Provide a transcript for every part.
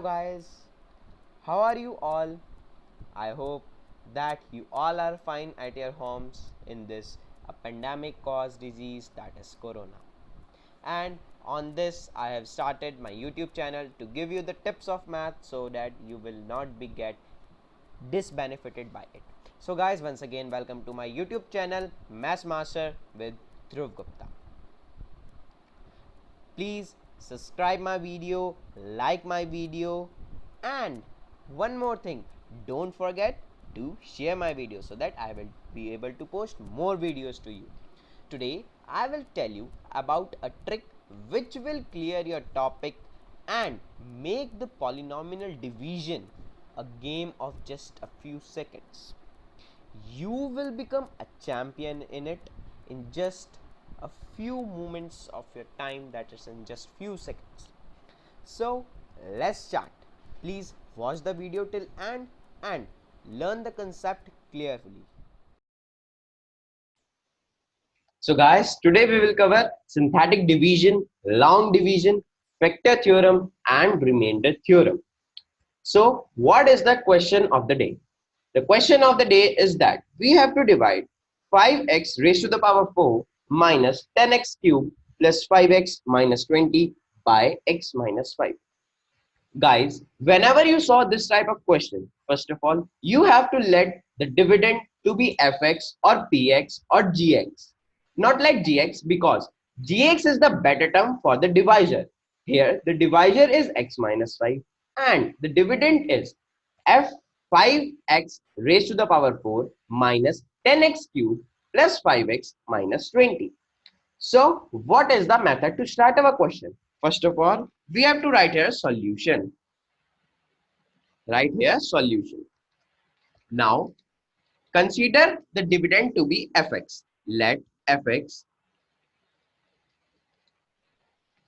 guys, how are you all? I hope that you all are fine at your homes in this pandemic caused disease that is corona. And on this I have started my YouTube channel to give you the tips of math so that you will not be get disbenefited by it. So guys, once again welcome to my YouTube channel Maths Master with Dhruv Gupta. Please subscribe my video, like my video, and one more thing, don't forget to share my video so that I will be able to post more videos to you. Today I will tell you about a trick which will clear your topic and make the polynomial division a game of just a few seconds. You will become a champion in it in just a few moments of your time, that is in just few seconds. So let's start. Please watch the video till end and learn the concept clearly. So guys, today we will cover synthetic division, long division, vector theorem and remainder theorem. So what is the question of the day? The question of the day is that we have to divide 5x raised to the power 4 minus 10x cubed plus 5x minus 20 by x minus 5. Guys, whenever you saw this type of question, first of all, you have to let the dividend to be fx or px or gx. Not like gx, because gx is the better term for the divisor. Here the divisor is x minus 5 and the dividend is f5x raised to the power 4 minus 10x cubed plus 5x minus 20. So what is the method to start our question? First of all, we have to write here solution. Write here solution. Now consider the dividend to be fx. Let fx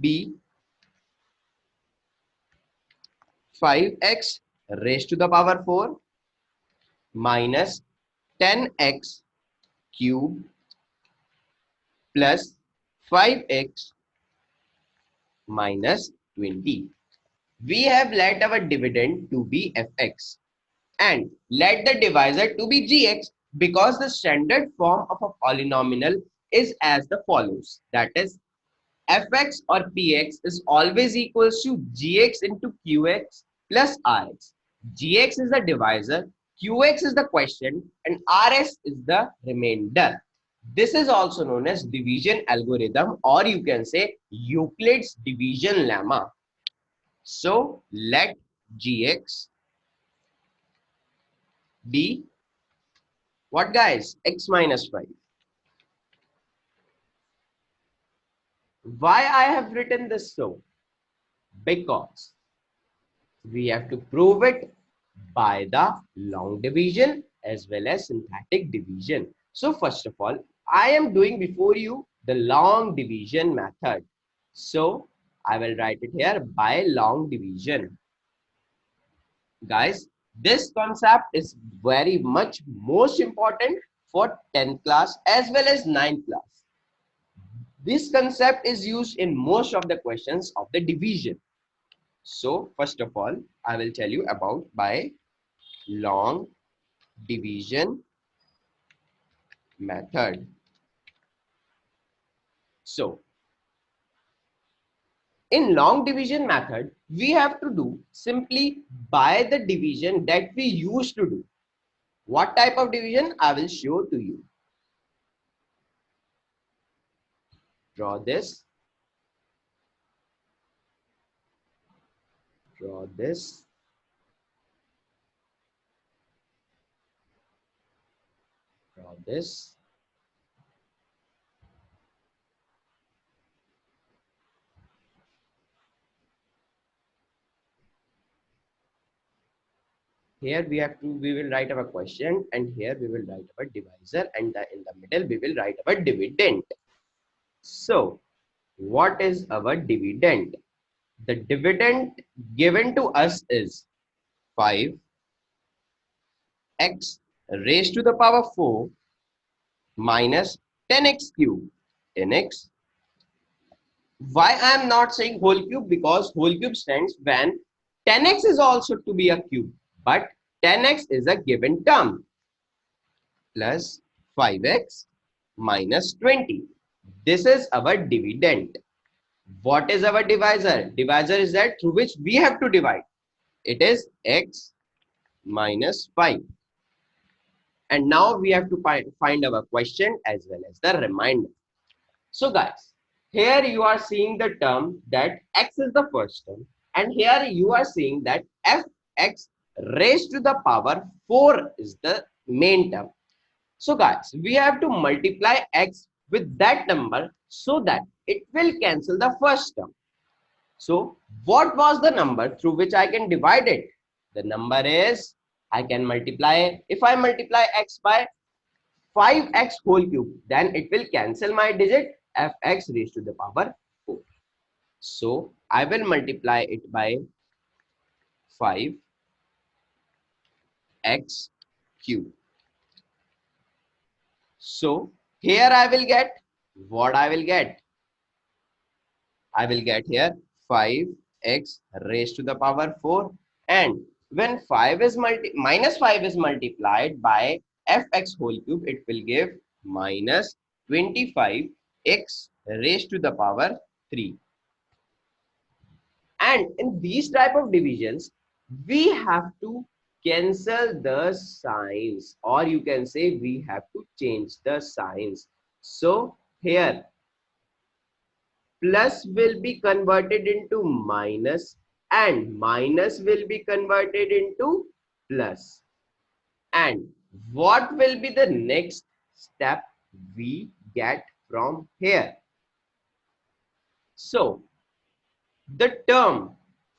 be 5x raised to the power 4 minus 10x cubed plus 5x minus 20. We have let our dividend to be fx and let the divisor to be gx, because the standard form of a polynomial is as the follows, that is fx or px is always equals to gx into qx plus rx. Gx is the divisor, qx is the quotient, and rs is the remainder. This is also known as division algorithm, or you can say Euclid's division lemma. So let gx be what, guys? X minus 5. Why I have written this so? Because we have to prove it by the long division as well as synthetic division. So first of all, I am doing before you the long division method. So I will write it here by long division. Guys, this concept is very much most important for 10th class as well as 9th class. This concept is used in most of the questions of the division. So first of all, I will tell you about by long division method. So in long division method, we have to do simply by the division that we used to do. What type of division? I will show to you. Draw this. Draw this. Draw this. Here we will write our question, and here we will write our divisor, and in the middle we will write our dividend. So what is our dividend? The dividend given to us is 5x raised to the power 4 minus 10x cubed. 10x. Why I am not saying whole cube? Because whole cube stands when 10x is also to be a cube, but 10x is a given term. Plus 5x minus 20. This is our dividend. What is our divisor? Divisor is that through which we have to divide. It is x minus 5. And now we have to find our question as well as the remainder. So guys, here you are seeing the term that x is the first term, and here you are seeing that fx raised to the power 4 is the main term. So guys, we have to multiply x with that number so that it will cancel the first term. So what was the number through which I can divide it? The number is, I can multiply, if I multiply x by 5x whole cube, then it will cancel my digit fx raised to the power 4. So I will multiply it by 5x cube. So here I will get what I will get. I will get here 5x raised to the power 4, and when minus 5 is multiplied by fx whole cube, it will give minus 25x raised to the power 3. And in these type of divisions, we have to cancel the signs, or you can say we have to change the signs. So here plus will be converted into minus, and minus will be converted into plus. And what will be the next step we get from here? So the term,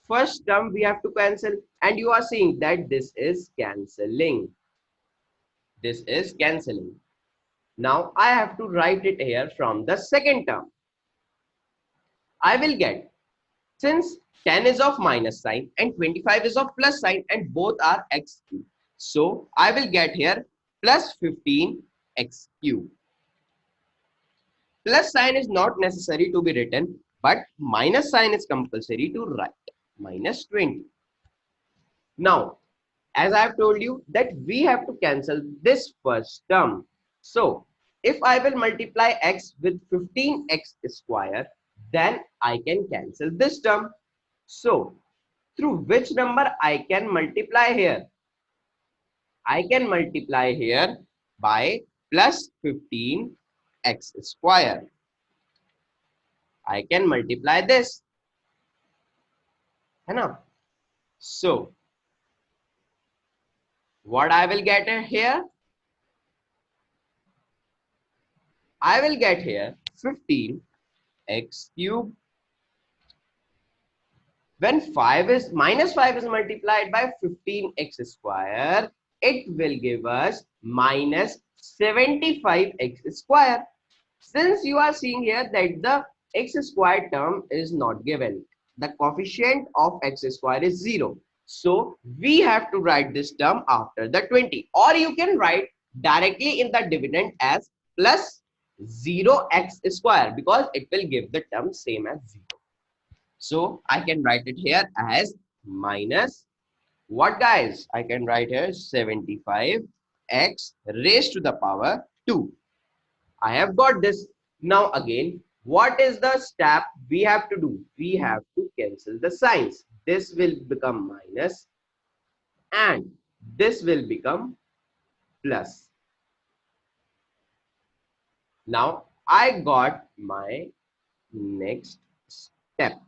first term we have to cancel, and you are seeing that this is cancelling. This is cancelling. Now I have to write it here from the second term. I will get, since 10 is of minus sign and 25 is of plus sign and both are x cube, so I will get here plus 15 x cube. Plus sign is not necessary to be written, but minus sign is compulsory to write, minus 20. Now, as I have told you that we have to cancel this first term. So if I will multiply x with 15x square, then I can cancel this term. So through which number I can multiply here? I can multiply here by plus 15x square. I can multiply this. So what I will get here? I will get here 15x cube. When minus 5 is multiplied by 15x square, it will give us minus 75x square. Since you are seeing here that the x square term is not given, the coefficient of x square is 0. So we have to write this term after the 20, or you can write directly in the dividend as plus 0x square, because it will give the term same as 0. So I can write it here as minus, what guys? I can write here 75x raised to the power 2. I have got this. Now again, what is the step we have to do? We have to cancel the signs. This will become minus and this will become plus. Now I got my next step.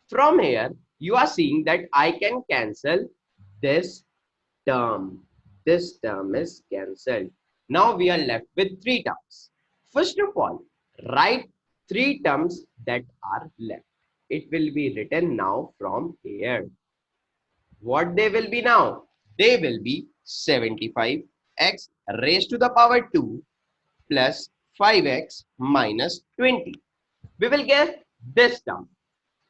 From here, you are seeing that I can cancel this term. This term is cancelled. Now we are left with 3 terms. First of all, write 3 terms that are left. It will be written now from here. What they will be now? They will be 75x raised to the power 2 plus 5x minus 20. We will get this term.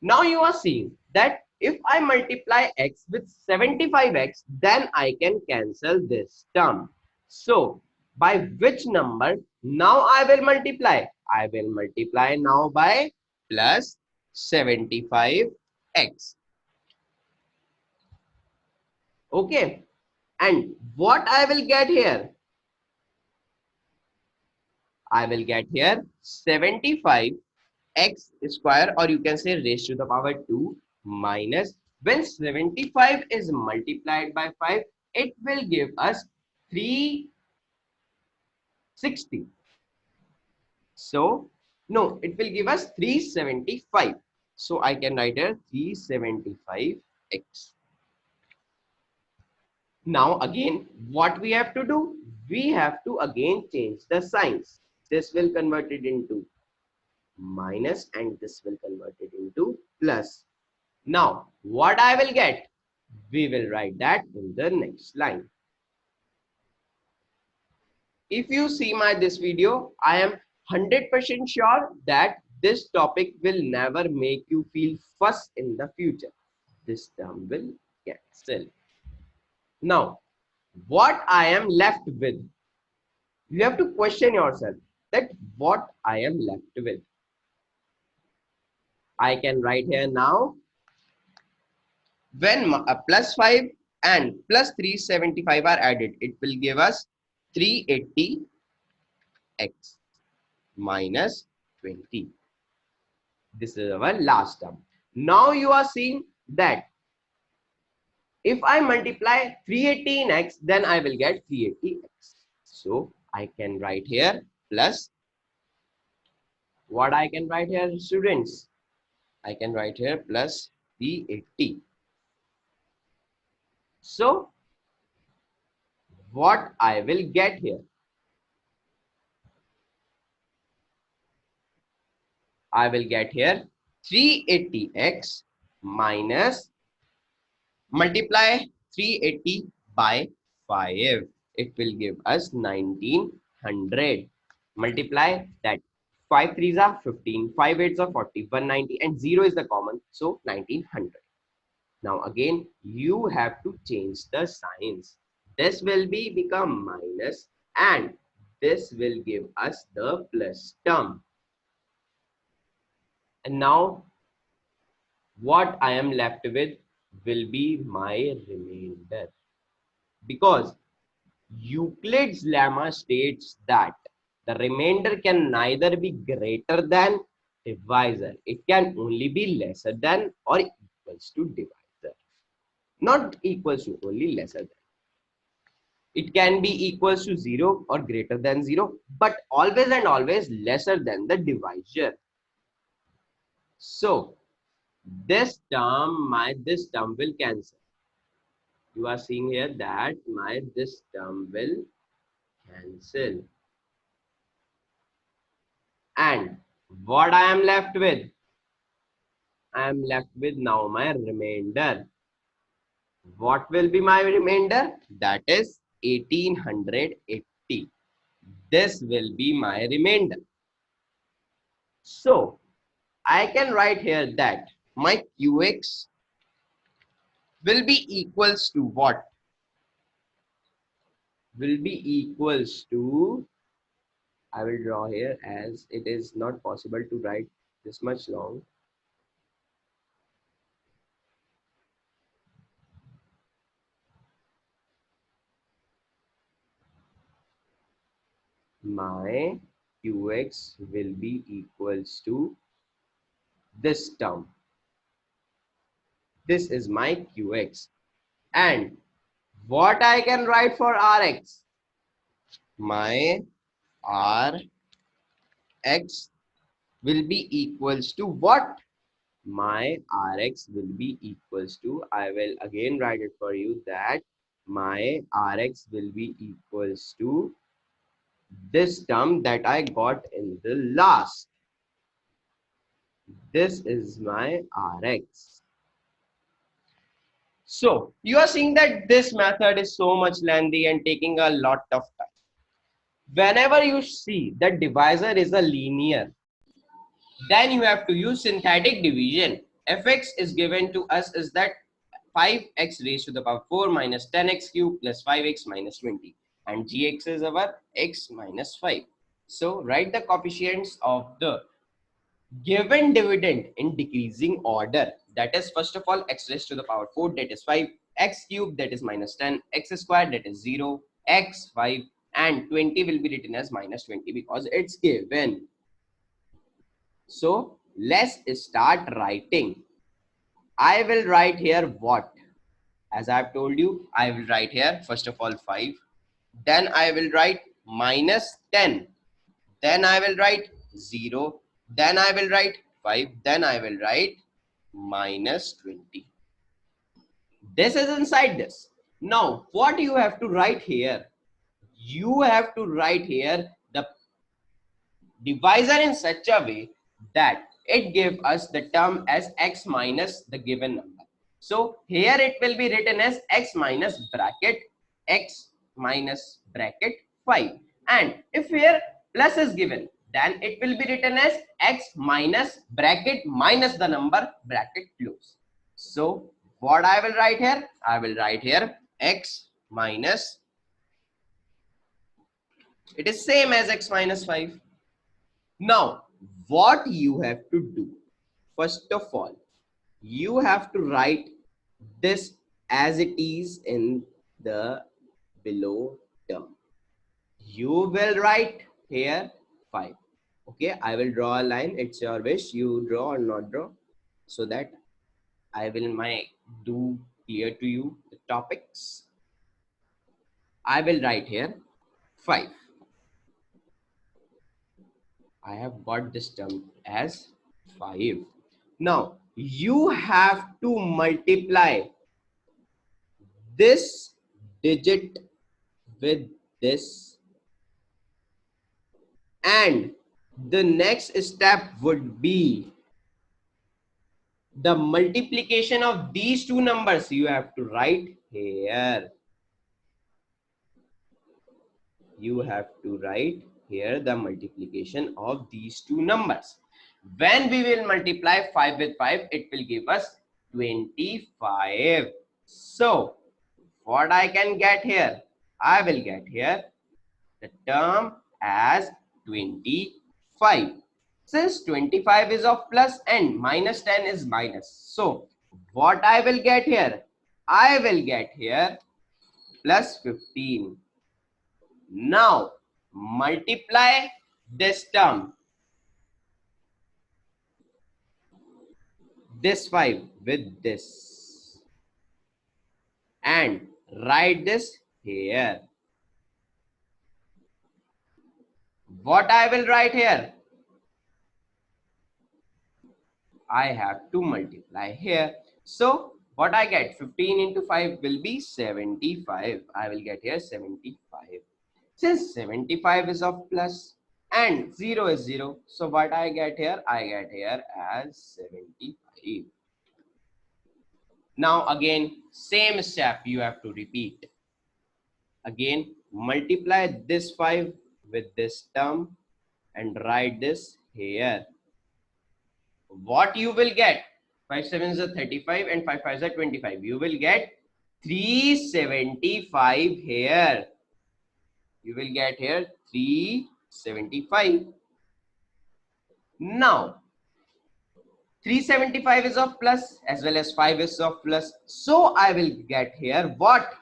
Now you are seeing that if I multiply x with 75x, then I can cancel this term. So by which number now I will multiply? I will multiply now by plus 75x. Okay, and what I will get here? I will get here 75 x square, or you can say raised to the power 2 minus, when 75 is multiplied by 5, it will give us 360. So no, it will give us 375. So I can write here 375x. Now again, what we have to do? We have to again change the signs. This will convert it into minus and this will convert it into plus. Now, what I will get? We will write that in the next line. If you see my this video, I am 100% sure that this topic will never make you feel fuss in the future. This term will cancel. Now, what I am left with? You have to question yourself that what I am left with. I can write here now, when plus 5 and plus 375 are added, it will give us 380x minus 20. This is our last term. Now you are seeing that if I multiply 380 in x, then I will get 380x. So I can write here plus, what I can write here, students? I can write here plus 380. So what I will get here? I will get here 380x minus, multiply 380 by 5. It will give us 1900. Multiply that. 5 threes are 15, 5 eights are 40, 190, and 0 is the common, so 1900. Now again, you have to change the signs. This will become minus and this will give us the plus term. And now what I am left with will be my remainder, because Euclid's lemma states that the remainder can neither be greater than divisor. It can only be lesser than or equals to divisor. Not equals to, only lesser than. It can be equals to 0 or greater than 0, but always and always lesser than the divisor. So this term, this term will cancel. You are seeing here that this term will cancel. And what I am left with? I am left with now my remainder. What will be my remainder? That is 1880. This will be my remainder. So I can write here that my qx will be equals to what? Will be equals to, I will draw here as it is not possible to write this much long. My qx will be equals to this term. This is my qx. And what I can write for rx? My rx will be equals to what? My rx will be equals to, I will again write it for you, that my rx will be equals to this term that I got in the last. This is my rx. So you are seeing that this method is so much lengthy and taking a lot of time. Whenever you see that divisor is a linear, then you have to use synthetic division. Fx is given to us is that 5x raised to the power 4 minus 10x cube plus 5x minus 20, and gx is our x minus 5. So write the coefficients of the given dividend in decreasing order. That is, first of all, x raised to the power 4, that is 5, x cube, that is minus 10, x squared, that is 0, x 5, and 20 will be written as minus 20 because it's given. So let's start writing. I will write here what? As I have told you, I will write here first of all 5. Then I will write minus 10. Then I will write 0. Then I will write 5. Then I will write minus 20. This is inside this. Now, what you have to write here? You have to write here the divisor in such a way that it gives us the term as x minus the given number. So here it will be written as x minus bracket 5. And if here plus is given, then it will be written as x minus bracket minus the number bracket close. So what I will write here? I will write here x minus, it is same as x minus 5. Now, what you have to do? First of all, you have to write this as it is in the below term. You will write here 5. Okay, I will draw a line. It's your wish. You draw or not draw, so that I will do clear to you the topics. I will write here 5. I have got this term as 5. Now, you have to multiply this digit with this, and the next step would be the multiplication of these two numbers. You have to write here. You have to write here the multiplication of these two numbers. When we will multiply 5 with 5, it will give us 25. So what I can get here? I will get here the term as 25. Since 25 is of plus and minus 10 is minus, so what I will get here? I will get here plus 15. Now multiply this term, this 5 with this, and write this here. What I will write here? I have to multiply here. So what I get? 15 into 5 will be 75. I will get here 75. Since 75 is of plus and 0 is 0, so what I get here? I get here as 75. Now again, same step you have to repeat. Again, multiply this 5 with this term and write this here. What you will get? 5 sevens are 35 and 5 fives are 25. You will get 375 here. You will get here 375. Now 375 is of plus as well as 5 is of plus. So I will get here what?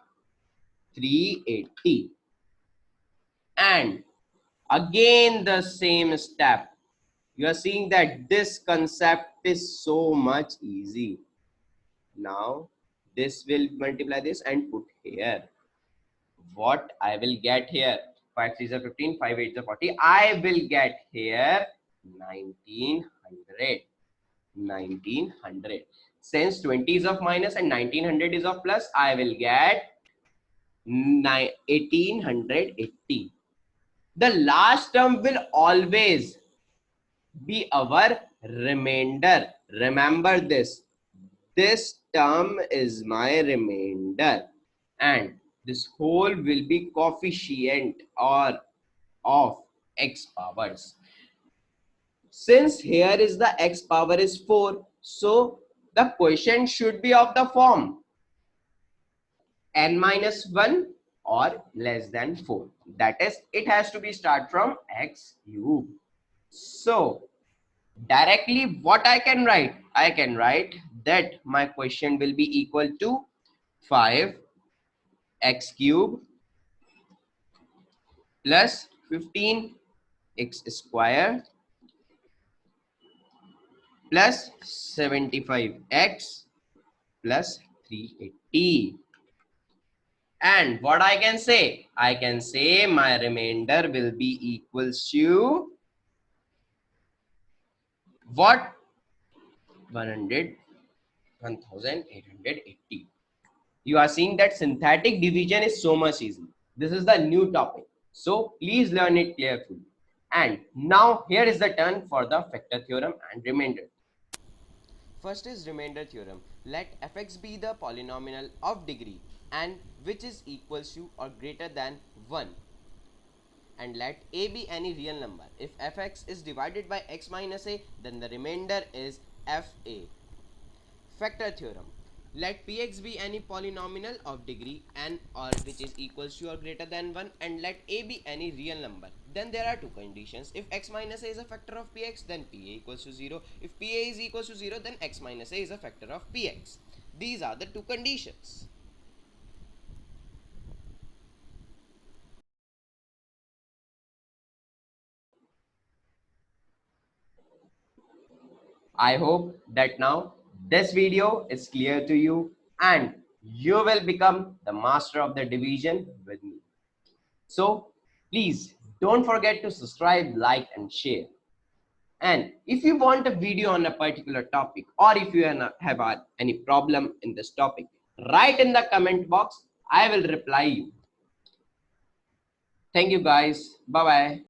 380. And again the same step. You are seeing that this concept is so much easy. Now this will multiply this and put here. What I will get here? 5 3s are 15, 5 8s are 40. I will get here 1900. 1900. Since 20 is of minus and 1900 is of plus, I will get 1880. The last term will always be our remainder. Remember this. This term is my remainder, and this whole will be coefficient or of x powers. Since here is the x power is 4, so the quotient should be of the form n minus 1 or less than 4. That is, it has to be start from x cube. So directly what I can write? I can write that my quotient will be equal to 5 x cube plus 15 x square plus 75x plus 380. And what I can say? I can say my remainder will be equals to what? 100, 1880. You are seeing that synthetic division is so much easy. This is the new topic. So please learn it carefully. And now here is the turn for the factor theorem and remainder. First is remainder theorem. Let fx be the polynomial of degree and which is equals to or greater than 1, and let a be any real number. If fx is divided by x minus a, then the remainder is fa. Factor theorem. Let px be any polynomial of degree n or which is equals to or greater than 1, and let a be any real number. Then there are two conditions. If x minus a is a factor of px, then pa equals to 0. If pa is equals to 0, then x minus a is a factor of px. These are the two conditions. I hope that now this video is clear to you and you will become the master of the division with me. So please don't forget to subscribe, like and share. And if you want a video on a particular topic or if you have any problem in this topic, write in the comment box. I will reply you. Thank you guys. Bye bye.